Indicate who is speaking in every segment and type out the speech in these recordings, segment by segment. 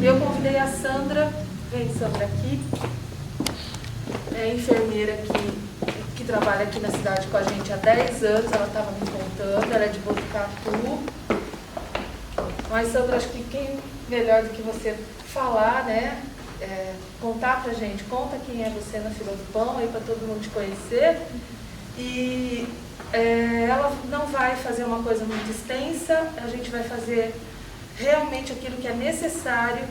Speaker 1: Eu convidei a Sandra, vem Sandra aqui, é enfermeira que trabalha aqui na cidade com a gente há 10 anos, ela estava me contando, ela é de Botucatu. Mas Sandra, acho que quem melhor do que você falar, né? Contar pra gente, conta quem é você na fila do pão, aí para todo mundo te conhecer. E ela não vai fazer uma coisa muito extensa, a gente vai fazer realmente aquilo que é necessário,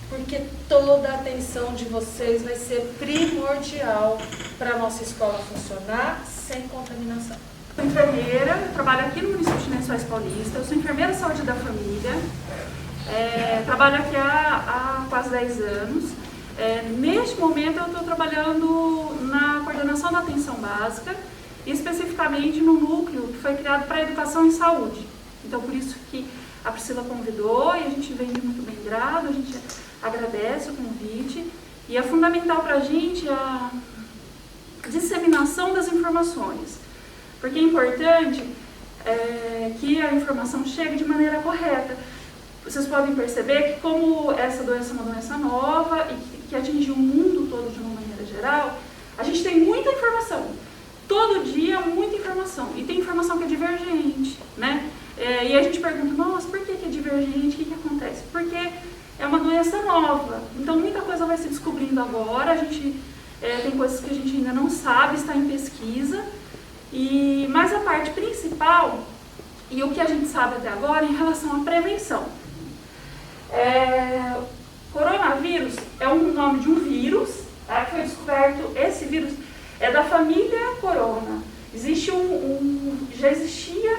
Speaker 1: porque toda a atenção de vocês vai ser primordial para a nossa escola funcionar sem contaminação.
Speaker 2: Eu sou enfermeira, eu trabalho aqui no município de Lençóis Paulista, eu sou enfermeira de saúde da família, trabalho aqui há quase 10 anos. Neste momento eu estou trabalhando na coordenação da atenção básica, especificamente no núcleo que foi criado para a educação em saúde. Então por isso que a Priscila convidou e a gente vem muito bem grado, a gente agradece o convite. E é fundamental para a gente a disseminação das informações, porque é importante que a informação chegue de maneira correta. Vocês podem perceber que como essa doença é uma doença nova e que atingiu o mundo todo de uma maneira geral, a gente tem muita informação. Todo dia, muita informação. E tem informação que é divergente, né? E a gente pergunta, nossa, por que é divergente? O que acontece? Porque é uma doença nova. Então, muita coisa vai se descobrindo agora. A gente tem coisas que a gente ainda não sabe, está em pesquisa. Mas a parte principal, e o que a gente sabe até agora, é em relação à prevenção. Coronavírus é um nome de um vírus, tá? Que foi descoberto, esse vírus é da família corona. Existe já existia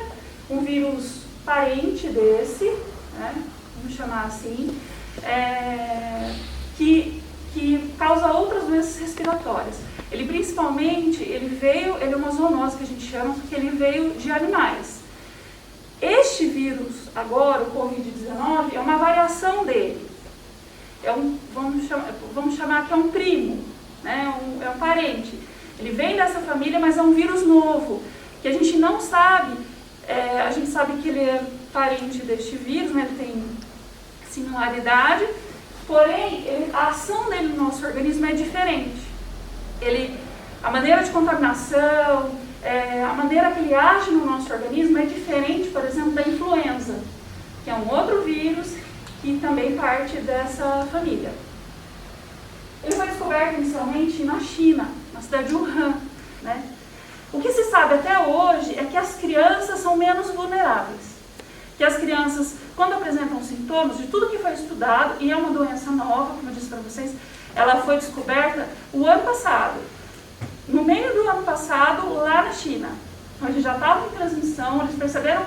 Speaker 2: um vírus parente desse, né? Vamos chamar assim, que causa outras doenças respiratórias. Ele principalmente, ele é uma zoonose que a gente chama, porque ele veio de animais. Este vírus, agora, o Covid-19, é uma variação dele. Vamos chamar que é um primo, né? É um parente. Ele vem dessa família, mas é um vírus novo, que a gente não sabe, a gente sabe que ele é parente deste vírus, né? Ele tem similaridade, porém, a ação dele no nosso organismo é diferente. A maneira de contaminação, a maneira que ele age no nosso organismo é diferente, por exemplo, da influenza, que é um outro vírus que também parte dessa família. Ele foi descoberto inicialmente na China, na cidade de Wuhan, né? O que se sabe até hoje é que as crianças são menos vulneráveis. Que as crianças, quando apresentam sintomas, de tudo que foi estudado, e é uma doença nova, como eu disse para vocês, ela foi descoberta o ano passado. No meio do ano passado, lá na China, onde já estava em transmissão, eles perceberam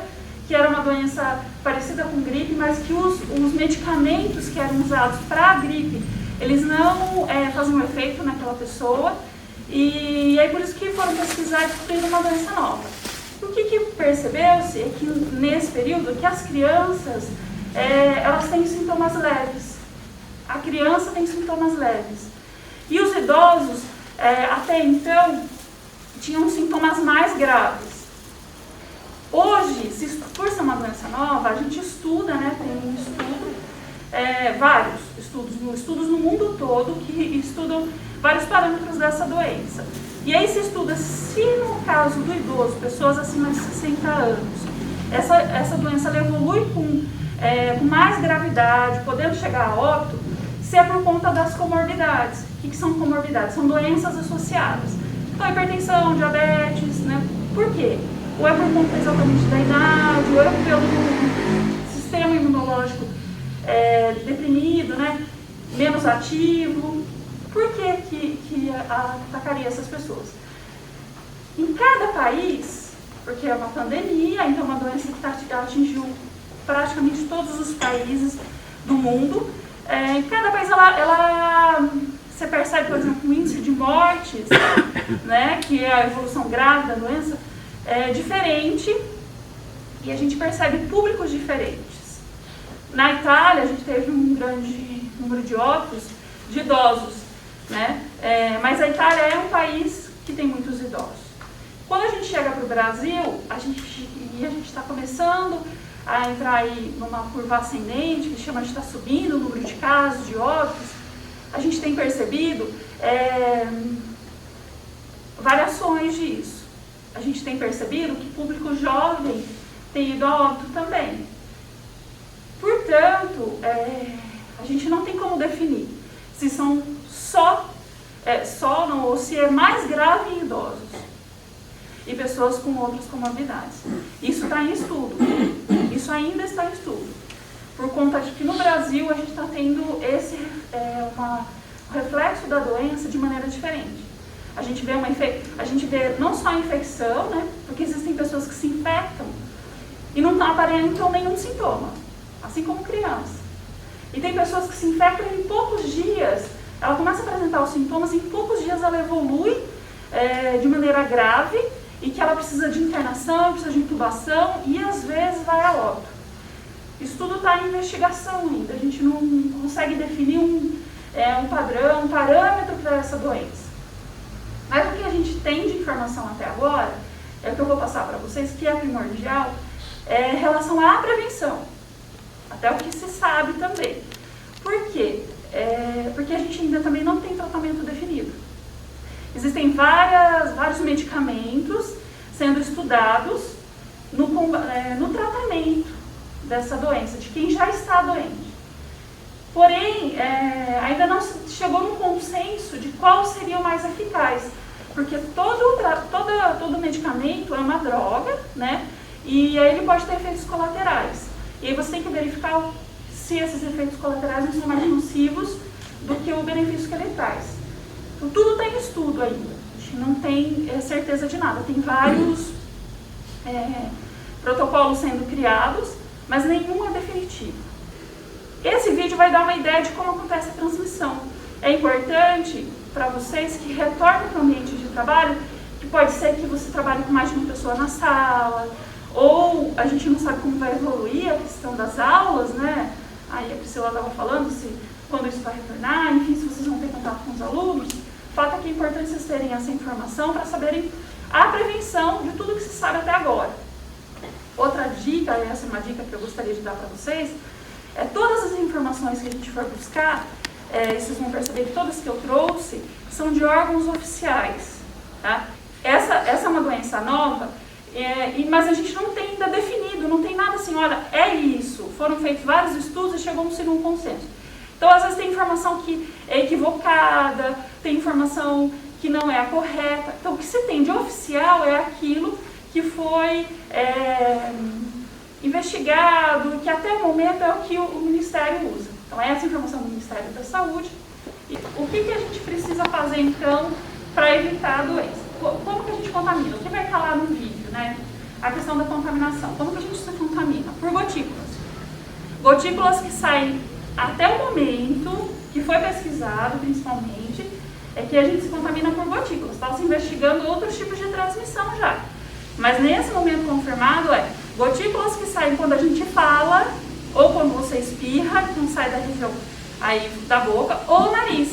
Speaker 2: que era uma doença parecida com gripe, mas que os medicamentos que eram usados para a gripe, eles não faziam efeito naquela pessoa, e aí por isso que foram pesquisar e descobriram uma doença nova. O que percebeu-se é que nesse período que as crianças, elas têm sintomas leves. A criança tem sintomas leves. E os idosos, até então, tinham sintomas mais graves. Hoje, por ser uma doença nova, a gente estuda, né, tem um estudo, vários estudos no mundo todo que estudam vários parâmetros dessa doença. E aí se estuda se no caso do idoso, pessoas acima de 60 anos, essa doença ela evolui com mais gravidade, podendo chegar a óbito, se é por conta das comorbidades. O que são comorbidades? São doenças associadas. Então, hipertensão, diabetes, né? Por quê? Ou é por conta exatamente da idade, ou é pelo sistema imunológico deprimido, né? Menos ativo. Por que atacaria essas pessoas? Em cada país, porque é uma pandemia, então é uma doença que atingiu praticamente todos os países do mundo, em cada país você percebe, por exemplo, o índice de mortes, né, que é a evolução grave da doença, é diferente, e a gente percebe públicos diferentes. Na Itália, a gente teve um grande número de óbitos de idosos, né? Mas a Itália é um país que tem muitos idosos. Quando a gente chega para o Brasil, a gente está começando a entrar aí numa curva ascendente, que chama de estar subindo o número de casos, de óbitos, a gente tem percebido variações disso. A gente tem percebido que o público jovem tem ido a óbito também. Portanto, a gente não tem como definir se são só não, ou se é mais grave em idosos e pessoas com outras comorbidades. Isso está em estudo. Isso ainda está em estudo. Por conta de que no Brasil a gente está tendo um reflexo da doença de maneira diferente. A gente vê não só a infecção, né, porque existem pessoas que se infectam e não aparentam nenhum sintoma, assim como criança. E tem pessoas que se infectam em poucos dias, ela começa a apresentar os sintomas, em poucos dias ela evolui de maneira grave e que ela precisa de internação, precisa de intubação e às vezes vai a óbito. Isso tudo está em investigação ainda, a gente não consegue definir um padrão, um parâmetro para essa doença. Mas o que a gente tem de informação até agora, é o que eu vou passar para vocês, que é primordial, em relação à prevenção. Até o que se sabe também. Por quê? Porque a gente ainda também não tem tratamento definido. Existem vários medicamentos sendo estudados no tratamento dessa doença, de quem já está doente. Porém, ainda não se chegou num consenso de qual seria o mais eficaz, porque todo medicamento é uma droga, né? E aí ele pode ter efeitos colaterais. E aí você tem que verificar se esses efeitos colaterais não são mais nocivos do que o benefício que ele traz. Então, tudo está em estudo ainda. A gente não tem certeza de nada. Tem vários protocolos sendo criados, mas nenhum é definitivo. Esse vídeo vai dar uma ideia de como acontece a transmissão. É importante para vocês que retornem para o ambiente de trabalho, que pode ser que você trabalhe com mais de uma pessoa na sala, ou a gente não sabe como vai evoluir a questão das aulas, né? Aí a Priscila estava falando quando isso vai retornar, enfim, se vocês vão ter contato com os alunos. O fato é que é importante vocês terem essa informação para saberem a prevenção de tudo que se sabe até agora. Outra dica, essa é uma dica que eu gostaria de dar para vocês, todas as informações que a gente for buscar, vocês vão perceber que todas que eu trouxe são de órgãos oficiais. Tá? Essa é uma doença nova, mas a gente não tem ainda definido, não tem nada assim, olha, é isso. Foram feitos vários estudos e chegou-se num consenso. Então, às vezes tem informação que é equivocada, tem informação que não é a correta. Então, o que se tem de oficial é aquilo que foi investigado, que até o momento é o que o Ministério usa. Então, essa informação do Ministério da Saúde. E o que a gente precisa fazer, então, para evitar a doença? Como que a gente contamina? O que vai estar lá no vídeo, né? A questão da contaminação. Como que a gente se contamina? Por gotículas. Gotículas que saem até o momento, que foi pesquisado principalmente, é que a gente se contamina por gotículas. Está se investigando outros tipos de transmissão já. Mas nesse momento confirmado gotículas que saem quando a gente fala, ou quando você espirra, que não sai da região aí da boca, ou nariz,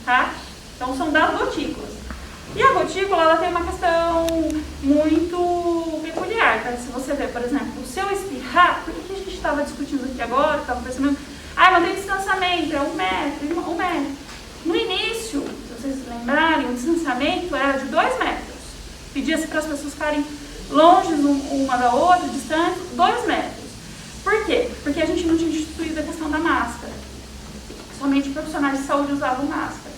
Speaker 2: tá? Então são das gotículas. E a gotícula, ela tem uma questão muito peculiar, tá? Se você ver, por exemplo, se eu espirrar, por que a gente estava discutindo aqui agora, estava percebendo, mas tem distanciamento, é 1 metro, 1 metro. No início, se vocês lembrarem, o distanciamento era de 2 metros. Pedia-se para as pessoas ficarem longe uma da outra, distantes, 2 metros. Por quê? Porque a gente não tinha instituído a questão da máscara. Somente profissionais de saúde usavam máscara.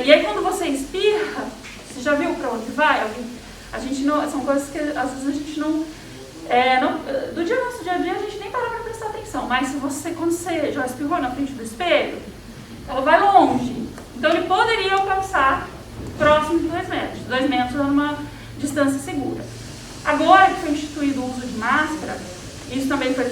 Speaker 2: E aí quando você espirra, você já viu para onde vai? A gente não, são coisas que às vezes a gente não do nosso dia a dia a gente nem para prestar atenção, mas quando você já espirrou na frente do espelho, ela vai longe. Então ele poderia alcançar próximo de 2 metros. 2 metros é uma distância segura. Agora que foi instituído o uso de máscara, isso também foi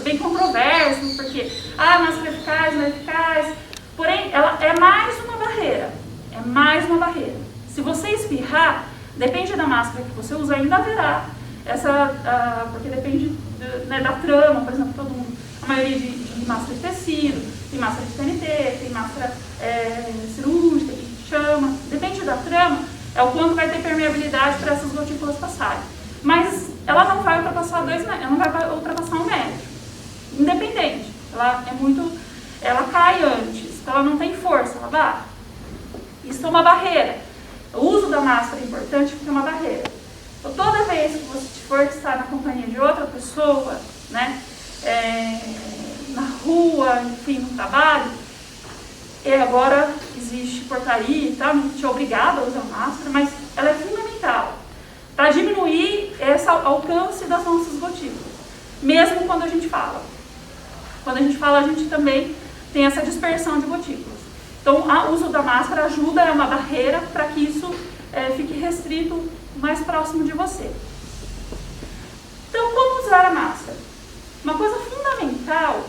Speaker 2: bem controverso, porque a máscara é eficaz, não é eficaz. Porém, ela é mais uma barreira. É mais uma barreira. Se você espirrar, depende da máscara que você usa, ainda haverá porque depende da trama, por exemplo, a maioria de máscara de tecido, tem máscara de TNT, tem máscara cirúrgica, que chama. Depende da trama, é o quanto vai ter permeabilidade para essas gotículas passarem. Mas ela não vai ultrapassar 2 metros, ela não vai ultrapassar 1 metro. Independente. Ela cai antes, então ela não tem força, ela barra. Isso é uma barreira. O uso da máscara é importante porque é uma barreira. Então, toda vez que você for estar na companhia de outra pessoa, né, na rua, enfim, no trabalho, e agora existe portaria e tal, não te é obrigada a usar máscara, mas ela é fundamental para diminuir esse alcance das nossas gotículas, mesmo quando a gente fala. Quando a gente fala, a gente também tem essa dispersão de gotículas. Então, o uso da máscara ajuda, é uma barreira para que isso fique restrito mais próximo de você. Então, como usar a máscara? Uma coisa fundamental,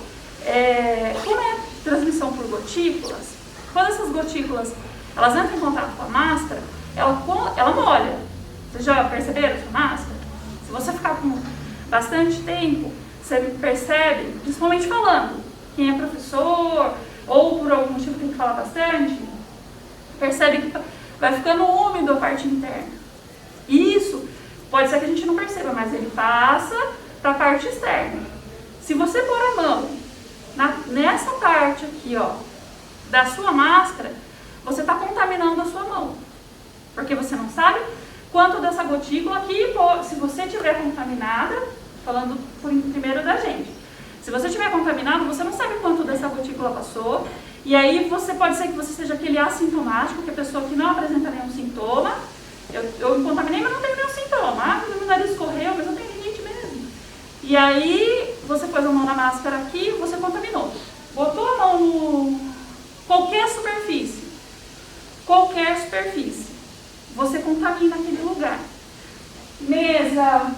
Speaker 2: como é transmissão por gotículas, quando essas gotículas elas entram em contato com a máscara, ela molha. Vocês já perceberam essa máscara? Se você ficar com bastante tempo, você percebe, principalmente falando, quem é professor ou por algum motivo tem que falar bastante, percebe que vai ficando úmido a parte interna. E isso pode ser que a gente não perceba, mas ele passa para a parte externa. Se você pôr a mão nessa parte aqui, ó, da sua máscara, você está contaminando a sua mão. Porque você não sabe quanto dessa gotícula aqui, se você estiver contaminada, falando primeiro da gente, se você estiver contaminado, você não sabe quanto dessa gotícula passou, e aí pode ser que você seja aquele assintomático, que é a pessoa que não apresenta nenhum sintoma. Eu me contaminei, mas não tenho nenhum sintoma. Meu nariz escorreu, mas eu tenho rinite mesmo. E aí, você pôs a mão na máscara aqui, você contaminou. Botou a mão no qualquer superfície, você contamina aquele lugar. Mesa,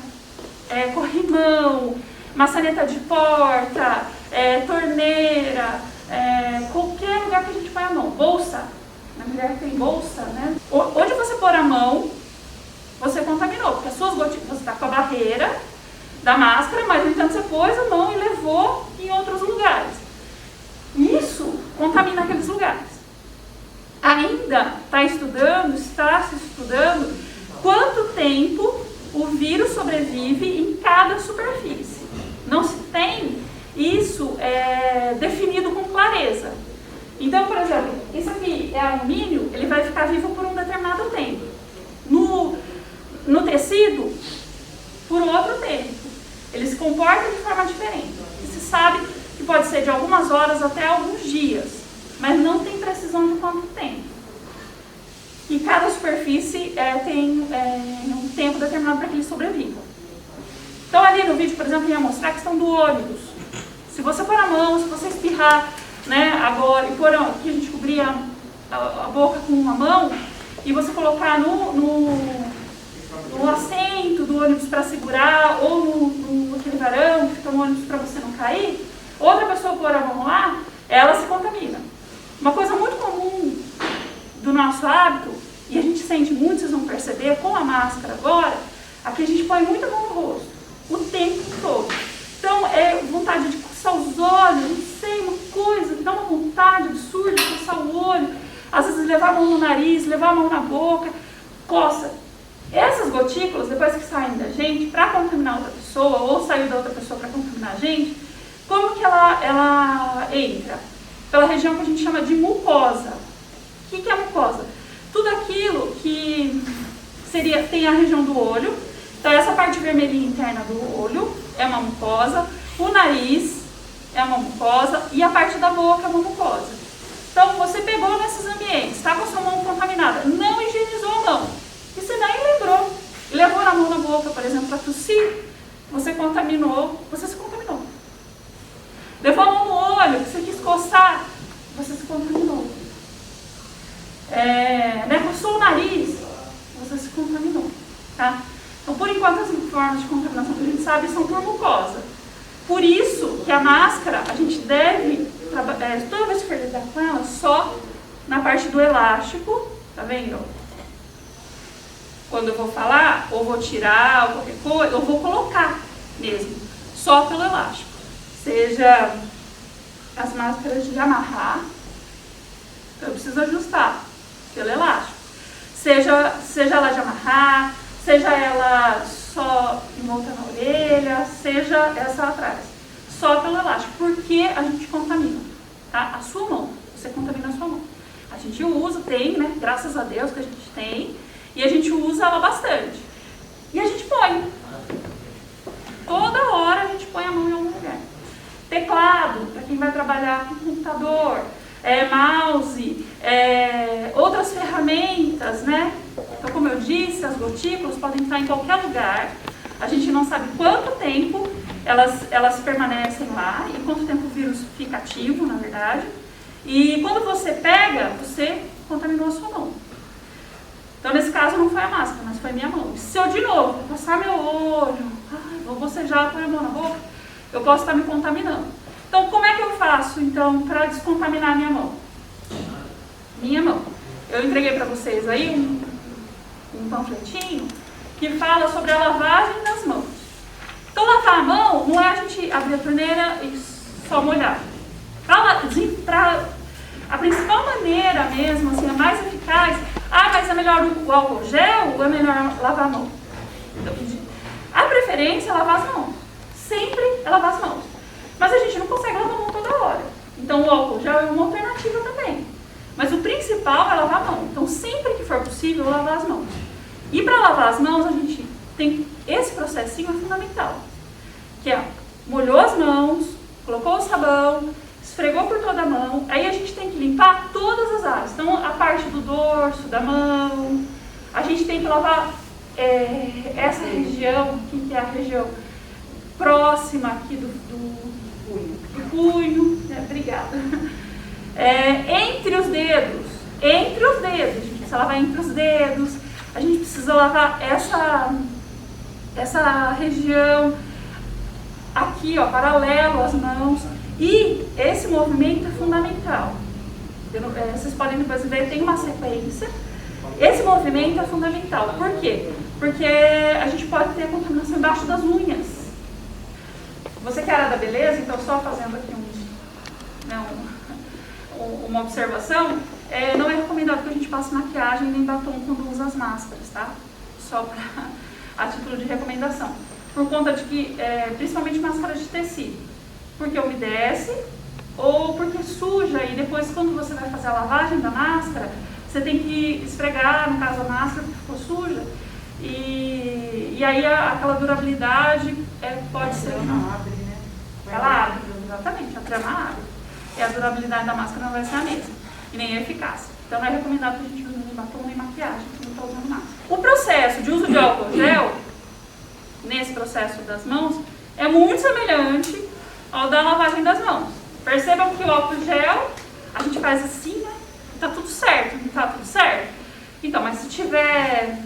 Speaker 2: corrimão, maçaneta de porta, torneira, qualquer lugar que a gente põe a mão. Bolsa, na mulher tem bolsa, né? Onde você pôr a mão, você contaminou, porque as suas gotículas, você está com a barreira da máscara, mas no entanto você pôs a mão e levou em outros lugares. Isso contamina aqueles lugares. Ainda está se estudando quanto tempo o vírus sobrevive em cada superfície. Não se tem isso definido com clareza. Então, por exemplo, isso aqui é alumínio, ele vai ficar vivo por um determinado tempo. No tecido, por outro tempo. Ele se comporta de forma diferente. E se sabe que pode ser de algumas horas até alguns dias, mas não tem precisão de quanto tempo. E cada superfície tem um tempo determinado para que ele sobreviva. Então ali no vídeo, por exemplo, eu ia mostrar a questão do ônibus. Se você pôr a mão, se você espirrar, né, agora, e pôr aqui a gente cobrir a boca com uma mão, e você colocar no assento do ônibus para segurar, ou aquele varão que fica no ônibus para você não cair, outra pessoa pôr a mão lá, ela se contamina. Uma coisa muito comum do nosso hábito, e a gente sente muito, vocês vão perceber, com a máscara agora, aqui a gente põe muita mão no rosto, o tempo todo. Então, vontade de coçar os olhos, não sei, uma coisa, dá uma vontade absurda de coçar o olho, às vezes levar a mão no nariz, levar a mão na boca, coça. Essas gotículas, depois que saem da gente, para contaminar outra pessoa, ou saiu da outra pessoa para contaminar a gente, como que ela entra? Pela região que a gente chama de mucosa. O que é mucosa? Tudo aquilo que tem a região do olho. Então, essa parte vermelhinha interna do olho é uma mucosa, o nariz é uma mucosa e a parte da boca é uma mucosa. Então, você pegou nesses ambientes, está com a sua mão contaminada, não higienizou a mão, e você nem lembrou, levou a mão na boca, por exemplo, para tossir, você se contaminou. Levou a mão no olho, você quis coçar, você se contaminou. Coçou o nariz, você se contaminou. Tá? Então, por enquanto, as formas de contaminação que a gente sabe são por mucosa. Por isso que a máscara, a gente deve, toda vez que for lidar com ela, só na parte do elástico, tá vendo? Quando eu vou falar, ou vou tirar, ou qualquer coisa, eu vou colocar mesmo, só pelo elástico. Seja as máscaras de amarrar, eu preciso ajustar pelo elástico. Seja ela de amarrar, seja ela só em volta na orelha, seja essa atrás. Só pelo elástico, porque a gente contamina, tá? A sua mão, você contamina a sua mão. A gente usa, tem, né? Graças a Deus que a gente tem, e a gente usa ela bastante. E a gente põe. Toda hora a gente põe a mão em algum lugar. Teclado, para quem vai trabalhar com computador, mouse, outras ferramentas, né? Então, como eu disse, as gotículas podem estar em qualquer lugar. A gente não sabe quanto tempo elas permanecem lá e quanto tempo o vírus fica ativo, na verdade. E quando você pega, você contaminou a sua mão. Então, nesse caso, não foi a máscara, mas foi a minha mão. Se eu, de novo, passar meu olho, vou bocejar, pôr a mão na boca, eu posso estar me contaminando. Então, como é que eu faço, então, para descontaminar a minha mão? Minha mão. Eu entreguei para vocês aí um panfletinho que fala sobre a lavagem das mãos. Então, lavar a mão não é a gente abrir a torneira e só molhar. A principal maneira mesmo, assim, a mais eficaz, mas é melhor o álcool gel ou é melhor lavar a mão? Então, a preferência é lavar as mãos. Sempre é lavar as mãos. Mas a gente não consegue lavar a mão toda hora. Então o álcool gel é uma alternativa também. Mas o principal é lavar a mão. Então sempre que for possível, lavar as mãos. E para lavar as mãos, a gente tem esse processinho fundamental. Que é, molhou as mãos, colocou o sabão, esfregou por toda a mão. Aí a gente tem que limpar todas as áreas. Então a parte do dorso, da mão. A gente tem que lavar essa região, que é a região próxima aqui do punho, obrigada. Entre os dedos, a gente precisa lavar entre os dedos, a gente precisa lavar essa região aqui, ó, paralelo às mãos, e esse movimento é fundamental. Vocês podem depois ver, tem uma sequência. Esse movimento é fundamental. Por quê? Porque a gente pode ter contaminação embaixo das unhas. Você que é área da beleza, então só fazendo aqui uma observação, não é recomendado que a gente passe maquiagem nem batom quando usa as máscaras, tá? Só a título de recomendação. Por conta de que, principalmente máscara de tecido, porque umedece ou porque suja e depois quando você vai fazer a lavagem da máscara, você tem que esfregar, no caso a máscara que ficou suja, e aí aquela durabilidade pode ser...
Speaker 1: Ela não abre, né?
Speaker 2: Ela abre, exatamente, a trama abre. E a durabilidade da máscara não vai ser a mesma. E nem a eficácia. Então não é recomendado que a gente use nem batom nem maquiagem, que não está usando máscara. O processo de uso de álcool gel, nesse processo das mãos, é muito semelhante ao da lavagem das mãos. Percebam que o álcool gel, a gente faz assim, né? Tá tudo certo, não tá tudo certo? Então, mas se tiver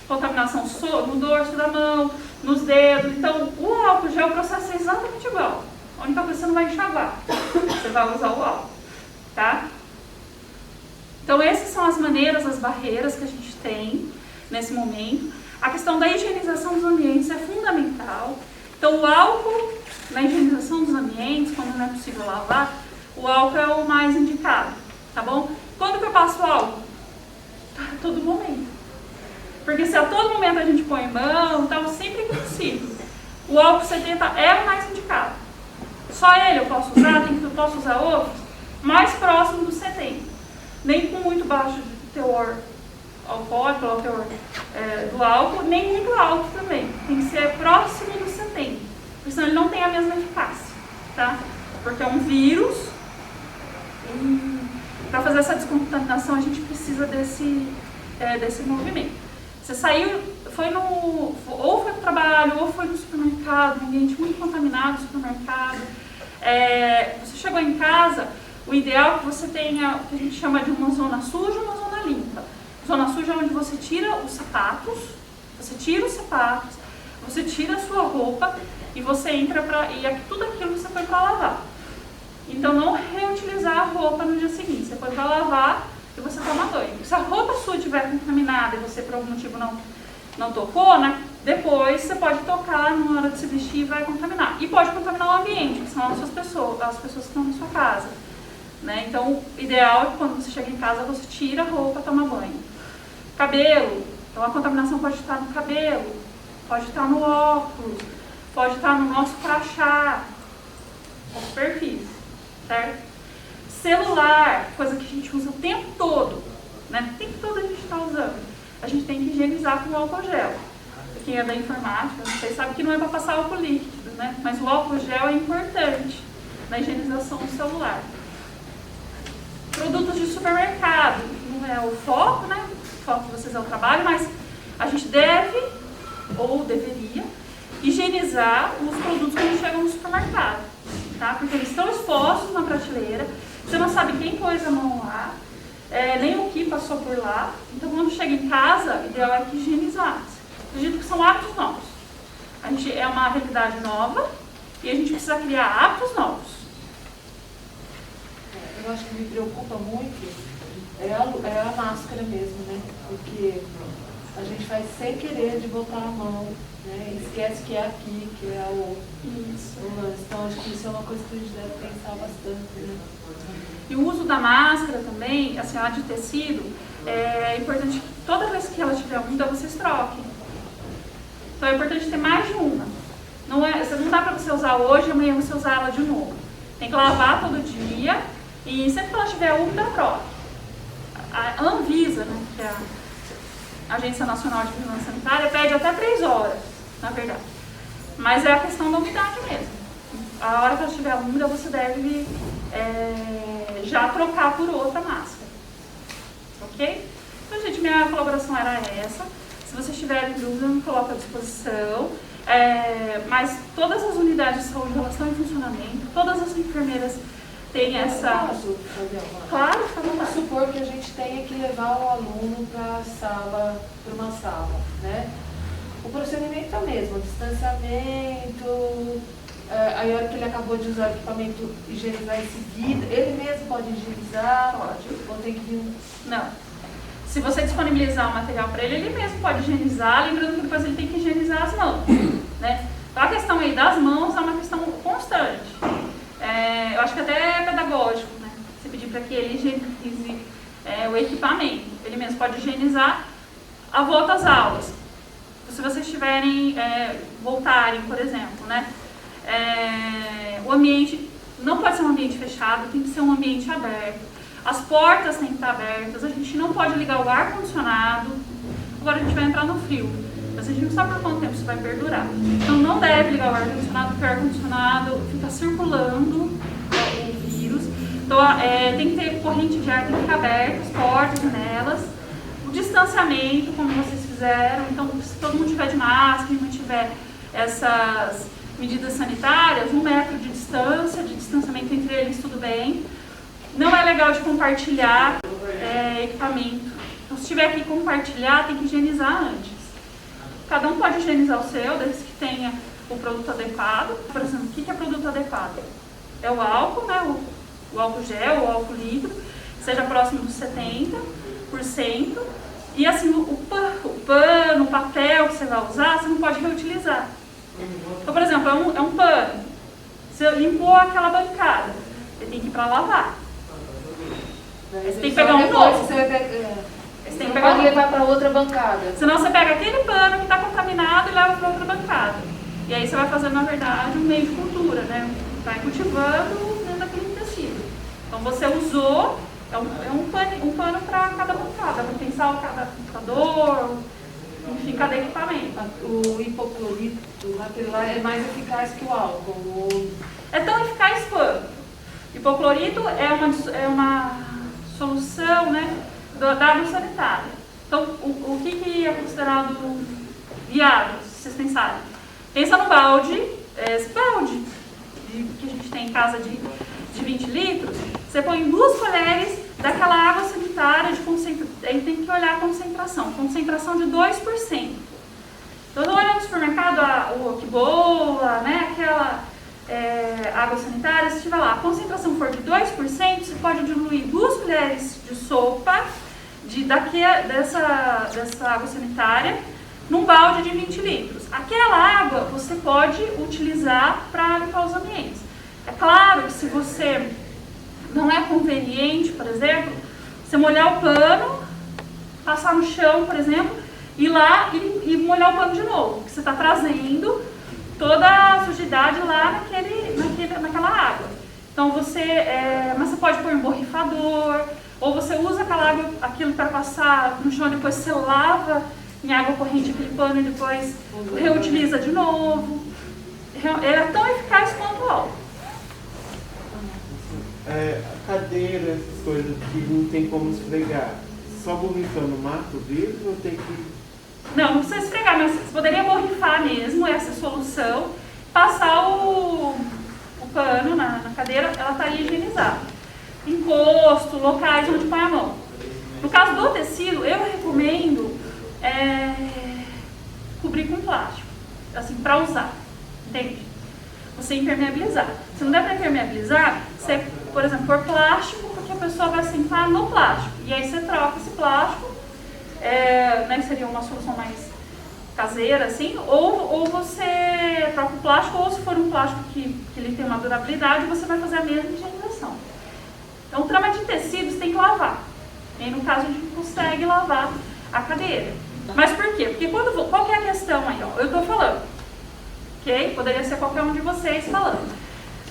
Speaker 2: contaminação no dorso da mão, nos dedos, então o álcool gel, o processo é exatamente igual. A única coisa que você não vai enxaguar, você vai usar o álcool, tá? Então essas são as maneiras, as barreiras que a gente tem nesse momento. A questão da higienização dos ambientes é fundamental. Então o álcool, na higienização dos ambientes, quando não é possível lavar, o álcool é o mais indicado, tá bom? Quando que eu passo o álcool? A todo momento. Porque se a todo momento a gente põe mão, então sempre que possível. O álcool 70 é o mais indicado. Só ele eu posso usar, eu posso usar outros, mais próximo do 70. Nem com muito baixo de teor alcoólico, ou teor do álcool, nem muito alto também. Tem que ser próximo do 70, porque senão ele não tem a mesma eficácia, tá? Porque é um vírus e para fazer essa descontaminação a gente precisa desse movimento. Você saiu, ou foi para o trabalho, ou foi no supermercado, um ambiente muito contaminado, supermercado. Você chegou em casa, o ideal é que você tenha o que a gente chama de uma zona suja e uma zona limpa. Zona suja é onde você tira os sapatos, você tira a sua roupa e você entra e tudo aquilo você foi para lavar. Então não reutilizar a roupa no dia seguinte, você foi para lavar e você toma banho. Se a roupa sua estiver contaminada e você por algum motivo não tocou, né? Depois você pode tocar na hora de se vestir e vai contaminar. E pode contaminar o ambiente, que são as pessoas que estão na sua casa. Né? Então, o ideal é que quando você chega em casa, você tira a roupa, toma banho. Cabelo, então a contaminação pode estar no cabelo, pode estar no óculos, pode estar no nosso crachá, na superfície, certo? Celular, coisa que a gente usa o tempo todo, né? O tempo todo a gente está usando. A gente tem que higienizar com álcool gel. Quem é da informática, vocês sabem que não é para passar álcool líquido, né? Mas o álcool gel é importante na higienização do celular. Produtos de supermercado, não é o foco, né? O foco de vocês é o trabalho, mas a gente deve, ou deveria, higienizar os produtos quando chegam no supermercado, tá? Porque eles estão expostos na prateleira, você não sabe quem pôs a mão lá, nem o que passou por lá, então quando chega em casa, o ideal é que higienizasse. Acredito que são hábitos novos. A gente é uma realidade nova e a gente precisa criar hábitos novos.
Speaker 3: Eu acho que me preocupa muito é a máscara mesmo, né? Porque a gente faz sem querer de botar a mão, né? Esquece que é aqui, que é o lance. Então acho que isso é uma coisa que a gente deve pensar bastante, né?
Speaker 2: E o uso da máscara também, assim, a de tecido, é importante que toda vez que ela tiver úmida, vocês troquem. Então é importante ter mais de uma. Não dá pra você usar hoje e amanhã você usar ela de novo. Tem que lavar todo dia e sempre que ela estiver úmida, troque. A Anvisa, né, que é a Agência Nacional de Vigilância Sanitária, pede até 3 horas, na verdade. Mas é a questão da umidade mesmo. A hora que ela estiver úmida, você deve já trocar por outra máscara. Ok? Então, gente, minha colaboração era essa. Se vocês tiverem dúvida, eu me coloco à disposição. Mas todas as unidades de saúde elas estão em funcionamento, todas as enfermeiras têm essa... Claro,
Speaker 3: vamos supor que a gente tenha que levar o aluno para uma sala, né? O procedimento é o mesmo, distanciamento, aí a hora que ele acabou de usar o equipamento, higienizar esse vidro, ele mesmo pode higienizar?
Speaker 2: Pode.
Speaker 3: Ou tem que vir...
Speaker 2: Não. Se você disponibilizar o material para ele, ele mesmo pode higienizar, lembrando que depois ele tem que higienizar as mãos, né? Então a questão aí das mãos é uma questão constante. Eu acho que até é pedagógico, né? Você pedir para que ele higienize o equipamento. Ele mesmo pode higienizar a volta às aulas. Se vocês voltarem, por exemplo, né? O ambiente não pode ser um ambiente fechado, tem que ser um ambiente aberto. As portas têm que estar abertas, a gente não pode ligar o ar-condicionado. Agora a gente vai entrar no frio, mas a gente não sabe por quanto tempo isso vai perdurar. Então não deve ligar o ar-condicionado, porque o ar-condicionado fica circulando o vírus. Então tem que ter corrente de ar, tem que ficar aberta, as portas, janelas. O distanciamento, como vocês fizeram. Então, se todo mundo tiver de máscara e mantiver essas medidas sanitárias, 1 metro de distância, de distanciamento entre eles, tudo bem. Não é legal de compartilhar equipamento. Então, se tiver que compartilhar, tem que higienizar antes. Cada um pode higienizar o seu, desde que tenha o produto adequado. Por exemplo, o que é produto adequado? É o álcool, né? O álcool gel, o álcool líquido, seja próximo dos 70%. E assim, o pano, o papel que você vai usar, você não pode reutilizar. Então, por exemplo, é um pano. Você limpou aquela bancada, você tem que ir para lavar. Você tem que pegar um novo. Você tem que pegar
Speaker 3: levar para outra bancada.
Speaker 2: Senão você pega aquele pano que está contaminado e leva para outra bancada. E aí você vai fazer, na verdade, um meio de cultura, né? Vai cultivando dentro daquele tecido. Então você usou, um pano para cada bancada, para pensar cada computador, enfim, cada equipamento.
Speaker 3: O hipoclorito, aquele lá é mais eficaz que o álcool.
Speaker 2: É tão eficaz quanto. Hipoclorito é uma solução, né, da água sanitária. Então, o que é considerado viável, se vocês pensarem? Pensa no balde, esse balde que a gente tem em casa de 20 litros, você põe 2 colheres daquela água sanitária de concentração, aí tem que olhar a concentração de 2%. Então, não olha no supermercado, que boa, né, aquela água sanitária, se tiver lá, a concentração for de 2%, você pode diluir 2 colheres de sopa dessa água sanitária num balde de 20 litros. Aquela água você pode utilizar para limpar os ambientes. É claro que se você não é conveniente, por exemplo, você molhar o pano, passar no chão, por exemplo, ir lá e molhar o pano de novo, porque você está trazendo toda a sujidade lá naquela água. Então mas você pode pôr um borrifador, ou você usa aquilo para passar no chão, depois você lava em água corrente aquele pano e depois reutiliza de novo. É tão eficaz quanto o álcool.
Speaker 4: A cadeira, essas coisas que não tem como esfregar, só borrifando mata o vírus ou tem que...
Speaker 2: Não precisa esfregar, mas você poderia borrifar mesmo essa solução, passar o pano na cadeira, ela estaria higienizada. Encosto, locais onde põe a mão. No caso do tecido, eu recomendo cobrir com plástico, assim, para usar, entende? Você impermeabilizar. Se não der para impermeabilizar, você, por exemplo, pôr plástico, porque a pessoa vai sentar no plástico. E aí você troca esse plástico, né, seria uma solução mais caseira, assim, ou você troca o plástico, ou se for um plástico que ele tem uma durabilidade, você vai fazer a mesma higienização. Então, trama de tecidos tem que lavar. E aí, no caso, a gente consegue lavar a cadeira. Mas por quê? Porque qual que é a questão aí? Ó? Eu estou falando, ok? Poderia ser qualquer um de vocês falando.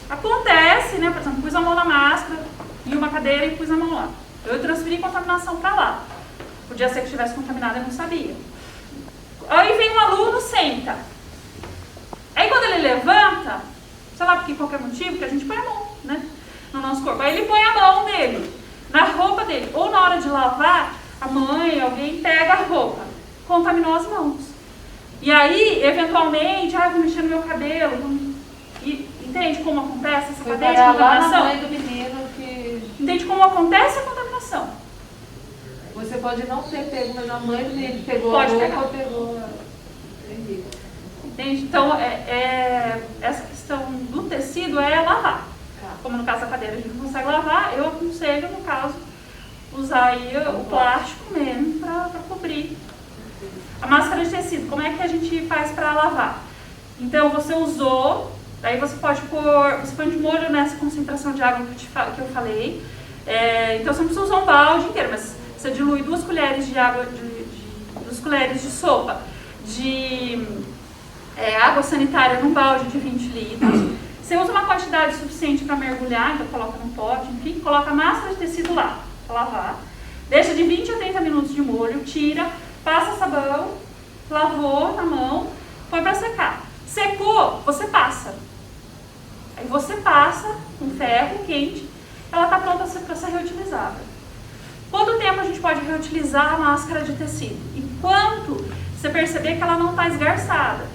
Speaker 2: Acontece, né? Por exemplo, pus a mão na máscara e uma cadeira e pus a mão lá. Eu transferi contaminação para lá. Podia ser que estivesse contaminada, eu não sabia. Aí vem um aluno, senta. Aí quando ele levanta, sei lá por qualquer motivo, que a gente põe a mão, né, no nosso corpo. Aí ele põe a mão dele na roupa dele. Ou na hora de lavar, a mãe, alguém pega a roupa. Contaminou as mãos. E aí, eventualmente, vou mexer no meu cabelo. Entende como acontece essa cadeia de contaminação?
Speaker 3: Lá na mãe do menino que...
Speaker 2: Entende como acontece a contaminação?
Speaker 3: Você pode não ter pego, mas a mãe do menino pegou
Speaker 2: Pode
Speaker 3: a roupa,
Speaker 2: pegar.
Speaker 3: pegou... Entendi.
Speaker 2: Entende? Então, essa questão do tecido é lavar. Como no caso da cadeira a gente não consegue lavar, eu aconselho, no caso, usar aí o plástico mesmo para cobrir. A máscara de tecido, como é que a gente faz para lavar? Então, você usou, daí você pode você põe de molho nessa concentração de água que eu falei. Então, você não precisa usar um balde inteiro, mas você dilui 2 colheres de água, 2 colheres de sopa de água sanitária num balde de 20 litros. Você usa uma quantidade suficiente para mergulhar, então coloca num pote, enfim, coloca a máscara de tecido lá para lavar. Deixa de 20 a 30 minutos de molho, tira, passa sabão, lavou na mão, põe para secar. Secou, você passa. Aí você passa com ferro quente, ela está pronta para ser reutilizada. Quanto tempo a gente pode reutilizar a máscara de tecido? Enquanto você perceber que ela não está esgarçada.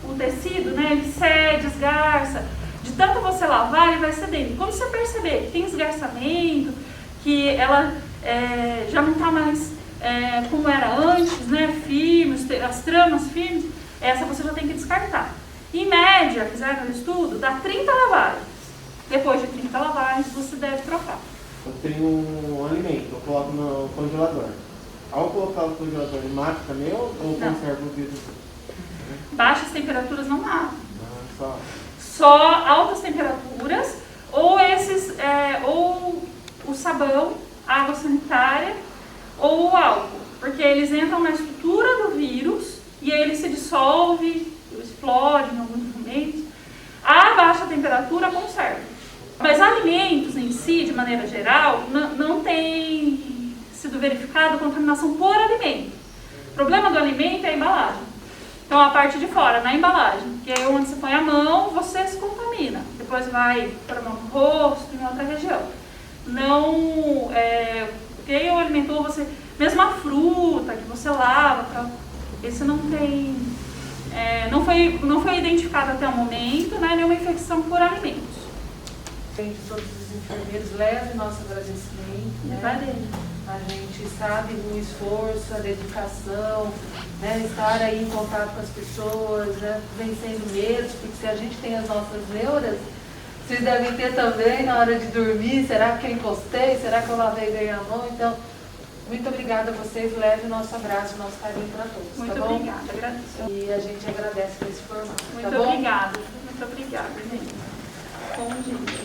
Speaker 2: O tecido, né, ele cede, esgarça. De tanto você lavar, ele vai cedendo. Quando você perceber que tem esgarçamento, que ela já não está mais como era antes, né, firme, as tramas firmes, essa você já tem que descartar. Em média, fizeram um estudo, dá 30 lavagens. Depois de 30 lavagens, você deve trocar.
Speaker 4: Eu tenho um alimento, eu coloco no congelador. Ao colocar no congelador, ele mata também ou conserva o vírus?
Speaker 2: Baixas temperaturas não matam.
Speaker 4: Só...
Speaker 2: Só altas temperaturas ou ou o sabão, água sanitária ou o álcool, porque eles entram na estrutura do vírus e aí ele se dissolve, explode em alguns momentos. A baixa temperatura conserva. Mas alimentos em si, de maneira geral, não tem sido verificado contaminação por alimento. O problema do alimento é a embalagem. Então, a parte de fora, na embalagem, que é onde você põe a mão, você se contamina. Depois vai para a mão no rosto, em outra região. Não, porque o alimento, você, mesmo a fruta que você lava, esse não tem, não foi identificado até o momento, né, nenhuma infecção por alimentos.
Speaker 3: De todos os enfermeiros, leve nosso agradecimento, né? A gente sabe do esforço, a dedicação, né? Estar aí em contato com as pessoas, né? Vencendo medos, porque se a gente tem as nossas neuras, vocês devem ter também na hora de dormir. Será que eu encostei? Será que eu lavei bem a mão? Então, muito obrigada a vocês, leve o nosso abraço, o nosso carinho para todos.
Speaker 2: Muito
Speaker 3: tá bom?
Speaker 2: obrigada, agradeço.
Speaker 3: E a gente agradece por esse formato.
Speaker 2: Muito
Speaker 3: tá bom?
Speaker 2: obrigada, gente. Bom dia.